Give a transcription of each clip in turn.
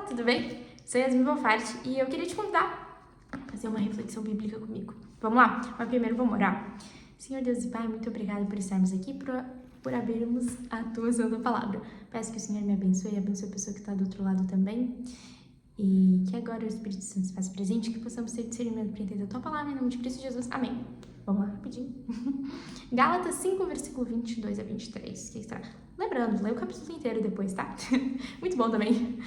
tudo bem? Sou Yasmin Bonfarte e eu queria te convidar a fazer uma reflexão bíblica comigo. Vamos lá? Mas primeiro vamos orar. Senhor Deus e Pai, muito obrigada por estarmos aqui, por abrirmos a Tua Santa Palavra. Peço que o Senhor me abençoe e abençoe a pessoa que está do outro lado também. E que agora o Espírito Santo se faça presente, que possamos ter discernimento para entender a Tua Palavra, em nome de Cristo Jesus. Amém. Vamos lá, rapidinho. Gálatas 5, versículo 22 a 23. Que está? Lembrando, lê o capítulo inteiro depois, tá? Muito bom também.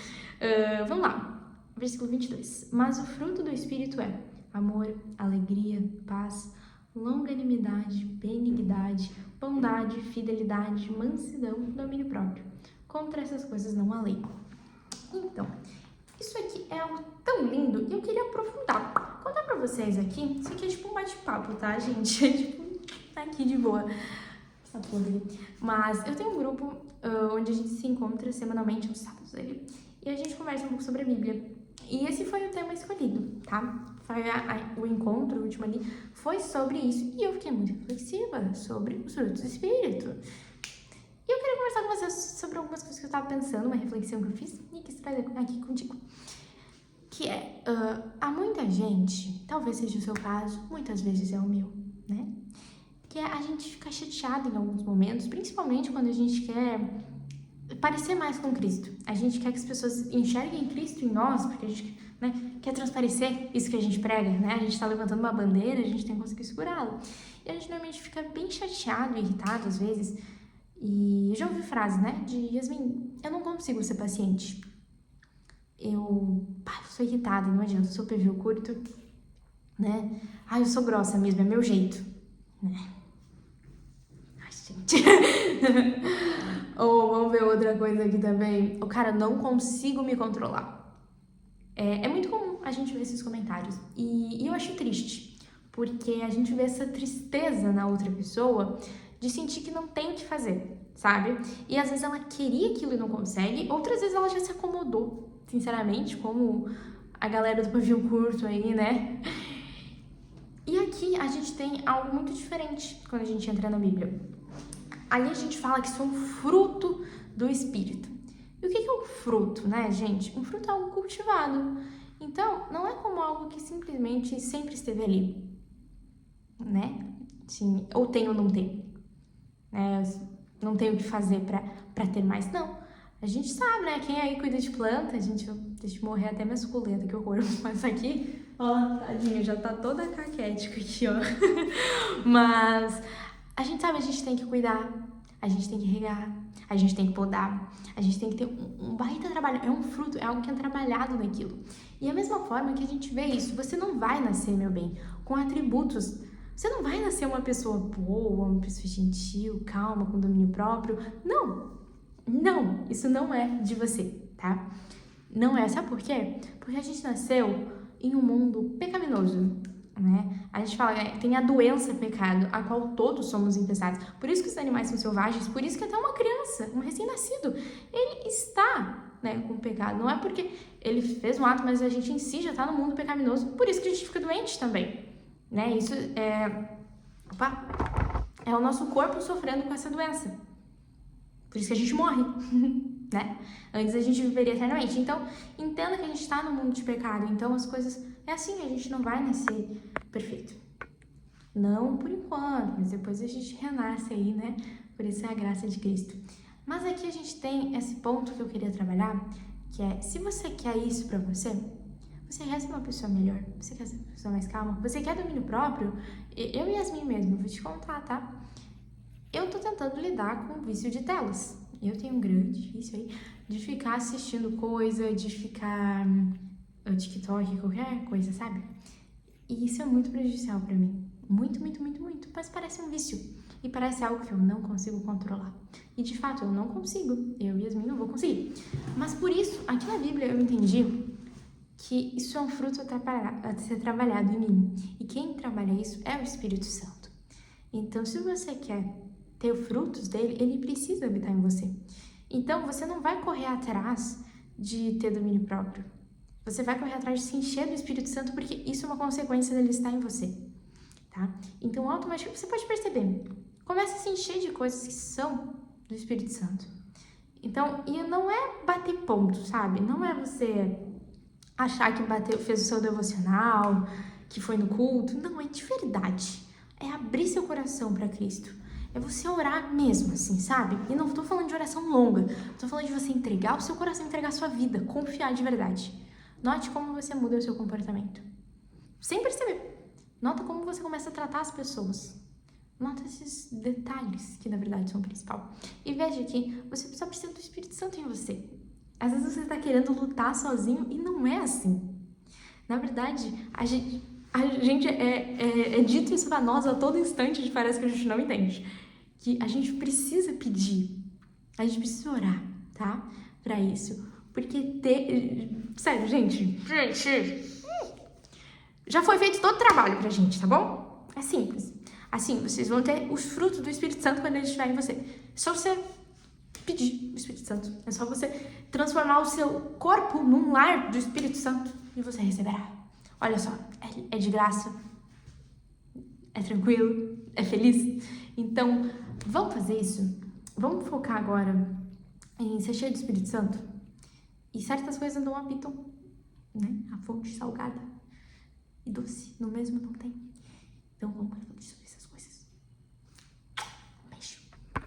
Vamos lá. Versículo 22. Mas o fruto do Espírito é amor, alegria, paz, longanimidade, benignidade, bondade, fidelidade, mansidão, domínio próprio. Contra essas coisas não há lei. Então, isso aqui é algo tão lindo e eu queria aprofundar. Contar pra vocês aqui, isso aqui é tipo um bate-papo, tá, gente? É tipo, tá aqui de boa. Tá podre. Mas eu tenho um grupo onde a gente se encontra semanalmente nos sábados ali. E a gente conversa um pouco sobre a Bíblia. E esse foi o tema escolhido, tá? Foi o encontro, o último ali, foi sobre isso. E eu fiquei muito reflexiva sobre os frutos do Espírito. E eu queria conversar com vocês sobre algumas coisas que eu tava pensando, uma reflexão que eu fiz e quis trazer aqui contigo. Que é, há muita gente, talvez seja o seu caso, muitas vezes é o meu, né? Que é a gente ficar chateado em alguns momentos, principalmente quando a gente quer parecer mais com Cristo. A gente quer que as pessoas enxerguem Cristo em nós, porque a gente, né, quer transparecer isso que a gente prega, né? A gente tá levantando uma bandeira, a gente tem que conseguir segurá-la. E a gente normalmente fica bem chateado, irritado às vezes. E eu já ouvi frase, né, de Yasmin, eu não consigo ser paciente. Eu sou irritada, não adianta, eu sou pavio curto, né? Eu sou grossa mesmo, é meu jeito, né? Ai, gente. Ou vamos ver outra coisa aqui também. O cara, não consigo me controlar. É muito comum a gente ver esses comentários. E eu acho triste, porque a gente vê essa tristeza na outra pessoa de sentir que não tem o que fazer, sabe? E às vezes ela queria aquilo e não consegue, outras vezes ela já se acomodou, sinceramente, como a galera do pavio curto aí, né? E aqui a gente tem algo muito diferente quando a gente entra na Bíblia. Ali a gente fala que isso é um fruto do Espírito. E o que é um fruto, né, gente? Um fruto é algo cultivado. Então, não é como algo que simplesmente sempre esteve ali, né? Sim, ou tem ou não tem. Não tem o que fazer pra ter mais, não. A gente sabe, né? Quem aí cuida de planta, deixa eu morrer até minha suculenta, que horror. Mas aqui, ó, tadinha, já tá toda caquética aqui, ó. Mas a gente sabe, a gente tem que cuidar, a gente tem que regar, a gente tem que podar, a gente tem que ter um baita trabalho. É um fruto, é algo que é trabalhado naquilo. E a mesma forma que a gente vê isso, você não vai nascer, meu bem, com atributos. Você não vai nascer uma pessoa boa, uma pessoa gentil, calma, com domínio próprio. Não, isso não é de você, tá? Não é, sabe por quê? Porque a gente nasceu em um mundo pecaminoso, né? A gente fala que tem a doença pecado, a qual todos somos infestados. Por isso que os animais são selvagens, por isso que até uma criança, um recém-nascido, ele está, né, com pecado. Não é porque ele fez um ato, mas a gente em si já está no mundo pecaminoso, por isso que a gente fica doente também, né? Isso é o nosso corpo sofrendo com essa doença. Por isso que a gente morre, né? Antes a gente viveria eternamente. Então, entenda que a gente está no mundo de pecado. Então, as coisas... É assim, a gente não vai nascer perfeito. Não por enquanto, mas depois a gente renasce aí, né? Por isso é a graça de Cristo. Mas aqui a gente tem esse ponto que eu queria trabalhar, que é, se você quer isso pra você, você quer ser uma pessoa melhor, você quer ser uma pessoa mais calma, você quer domínio próprio, eu e Yasmin mesmo, vou te contar, tá? Eu tô tentando lidar com o vício de telas. Eu tenho um grande vício aí de ficar assistindo coisa, de ficar no TikTok, qualquer coisa, sabe? E isso é muito prejudicial pra mim. Muito. Mas parece um vício. E parece algo que eu não consigo controlar. E de fato, eu não consigo. Eu e Yasmin não vou conseguir. Mas por isso, aqui na Bíblia eu entendi que isso é um fruto a ser trabalhado em mim. E quem trabalha isso é o Espírito Santo. Então, se você quer ter frutos dele, ele precisa habitar em você. Então, você não vai correr atrás de ter domínio próprio. Você vai correr atrás de se encher do Espírito Santo, porque isso é uma consequência dele estar em você, tá? Então, automaticamente, você pode perceber. Começa a se encher de coisas que são do Espírito Santo. Então, e não é bater ponto, sabe? Não é você achar que fez o seu devocional, que foi no culto. Não, é de verdade. É abrir seu coração para Cristo. É você orar mesmo, assim, sabe? E não tô falando de oração longa. Tô falando de você entregar o seu coração, entregar a sua vida, confiar de verdade. Note como você muda o seu comportamento. Sem perceber. Nota como você começa a tratar as pessoas. Nota esses detalhes que, na verdade, são o principal. E veja que você só precisa do Espírito Santo em você. Às vezes você está querendo lutar sozinho e não é assim. Na verdade, a gente é dito isso pra nós a todo instante e parece que a gente não entende. Que a gente precisa pedir, a gente precisa orar, tá? Pra isso. Porque sério, gente, já foi feito todo o trabalho pra gente, tá bom? É simples. Assim, vocês vão ter os frutos do Espírito Santo quando ele estiver em você. É só você pedir o Espírito Santo. É só você transformar o seu corpo num lar do Espírito Santo e você receberá. Olha só, é de graça, é tranquilo, é feliz. Então, vamos fazer isso? Vamos focar agora em ser cheio do Espírito Santo? E certas coisas não habitam, né? A fonte salgada e doce no mesmo não tem. Então, vamos para a fonte